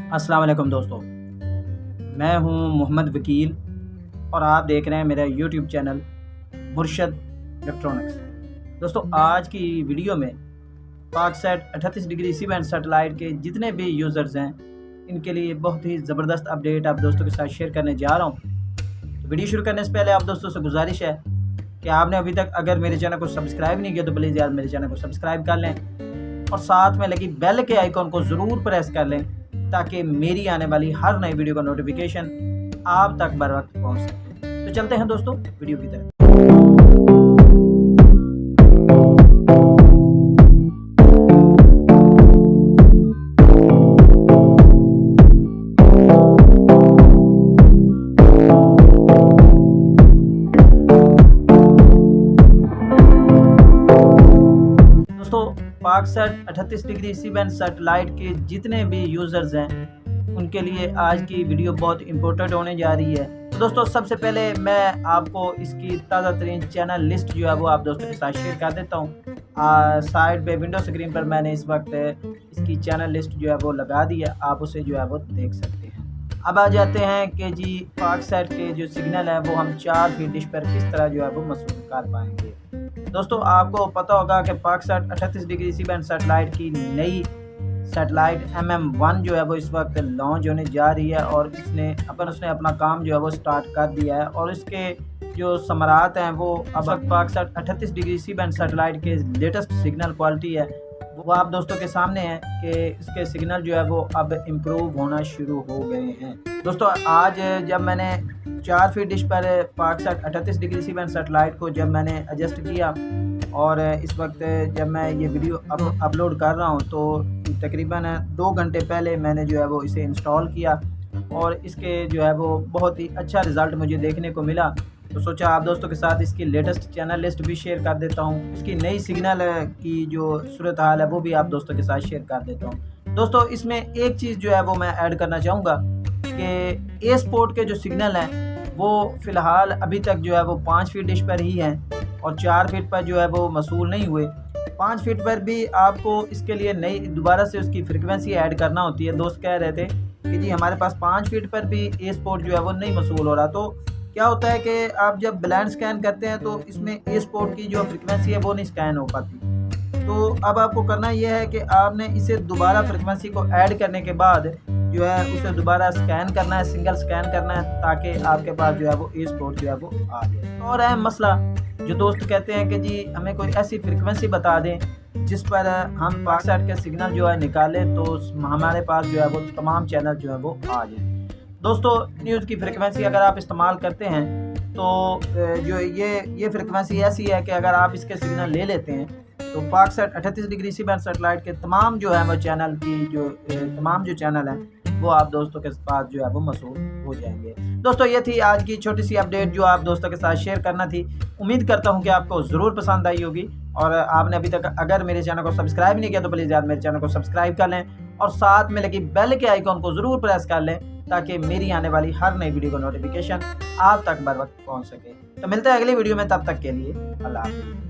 अस्सलाम वालेकुम दोस्तों, मैं हूं मोहम्मद वकील और आप देख रहे हैं मेरा यूट्यूब चैनल मुर्शद इलेक्ट्रॉनिक्स। दोस्तों, आज की वीडियो में Paksat 38 degree C band satellite के जितने भी यूज़र्स हैं इनके लिए बहुत ही ज़बरदस्त अपडेट आप दोस्तों के साथ शेयर करने जा रहा हूं। तो वीडियो शुरू करने से पहले आप दोस्तों से गुजारिश है कि आपने अभी तक अगर मेरे चैनल को सब्सक्राइब नहीं किया तो प्लीज़ यार मेरे चैनल को सब्सक्राइब कर लें और साथ में लगी बेल के आइकॉन को ज़रूर प्रेस कर लें ताकि मेरी आने वाली हर नई वीडियो का नोटिफिकेशन आप तक बर वक्त पहुँच सके। तो चलते हैं दोस्तों वीडियो की तरफ। Paksat 38 degree C band satellite के जितने भी यूज़र्स हैं उनके लिए आज की वीडियो बहुत इम्पोर्टेंट होने जा रही है। तो दोस्तों, सबसे पहले मैं आपको इसकी ताज़ा तरीन चैनल लिस्ट जो है वो आप दोस्तों के साथ शेयर कर देता हूँ। साइड पे विंडो स्क्रीन पर मैंने इस वक्त इसकी चैनल लिस्ट जो है वो लगा दी है, आप उसे जो है वो देख सकते हैं। अब आ जाते हैं कि जी पाकसैट के जो सिग्नल है वो हम 4 फीट डिश पर किस तरह जो है वो मसूल कर पाएंगे। दोस्तों, आपको पता होगा कि Paksat 38 degree C band satellite की नई सैटेलाइट MM1 जो है वो इस वक्त लॉन्च होने जा रही है और उसने अपना काम जो है वो स्टार्ट कर दिया है और इसके जो समरात हैं वो अब Paksat 38 degree C band satellite के लेटेस्ट सिग्नल क्वालिटी है वो आप दोस्तों के सामने है कि इसके सिग्नल जो है वो अब इम्प्रूव होना शुरू हो गए हैं। दोस्तों, आज जब मैंने 4 फीट डिश पर Paksat 38 degree C band satellite को जब मैंने एडजस्ट किया और इस वक्त जब मैं ये वीडियो अपलोड कर रहा हूँ तो तकरीबन 2 घंटे पहले मैंने जो है वो इसे इंस्टॉल किया और इसके जो है वो बहुत ही अच्छा रिज़ल्ट मुझे देखने को मिला। तो सोचा आप दोस्तों के साथ इसकी लेटेस्ट चैनल लिस्ट भी शेयर कर देता हूँ, इसकी नई सिग्नल की जो सूरत हाल है वो भी आप दोस्तों के साथ शेयर कर देता हूँ। दोस्तों, इसमें एक चीज़ जो है वो मैं ऐड करना चाहूँगा कि एयरपोर्ट के जो सिग्नल हैं वो फ़िलहाल अभी तक जो है वो 5 फीट डिश पर ही हैं और 4 फीट पर जो है वो मसूल नहीं हुए। 5 फीट पर भी आपको इसके लिए नई दोबारा से उसकी फ्रिक्वेंसी ऐड करना होती है। दोस्त कह रहे थे कि जी हमारे पास 5 फीट पर भी एयरपोर्ट जो है वो नहीं मसूल हो रहा। तो क्या होता है कि आप जब ब्लाइंड स्कैन करते हैं तो इसमें एयरपोर्ट की जो फ्रिक्वेंसी है वो नहीं स्कैन हो पाती। तो अब आपको करना यह है कि आपने इसे दोबारा फ्रिक्वेंसी को ऐड करने के बाद जो है उसे दोबारा स्कैन करना है, सिंगल स्कैन करना है ताकि आपके पास जो है वो एयरपोर्ट जो है वो आ जाए। और अहम मसला जो दोस्त कहते हैं कि जी हमें कोई ऐसी फ्रिक्वेंसी बता दें जिस पर हम पाकसैट के सिग्नल जो है निकालें तो हमारे पास जो है वो तमाम चैनल जो है वो आ जाए। दोस्तों, न्यूज़ की फ्रिक्वेंसी अगर आप इस्तेमाल करते हैं तो जो ये फ्रिक्वेंसी ऐसी है कि अगर आप इसके सिग्नल ले लेते हैं तो Paksat 38 degree C band satellite के तमाम जो है वो चैनल की जो तमाम जो चैनल हैं वो आप दोस्तों के पास जो है वो मसूल हो जाएंगे। दोस्तों, ये थी आज की छोटी सी अपडेट जो आप दोस्तों के साथ शेयर करना थी। उम्मीद करता हूँ कि आपको ज़रूर पसंद आई होगी और आपने अभी तक अगर मेरे चैनल को सब्सक्राइब नहीं किया तो प्लीज़ यार मेरे चैनल को सब्सक्राइब कर लें और साथ में लगी बेल के आइकॉन को ज़रूर प्रेस कर लें ताकि मेरी आने वाली हर नई वीडियो का नोटिफिकेशन आप तक बर वक्त पहुँच सके। तो मिलते हैं अगली वीडियो में, तब तक के लिए अल्लाह हाफ़िज़।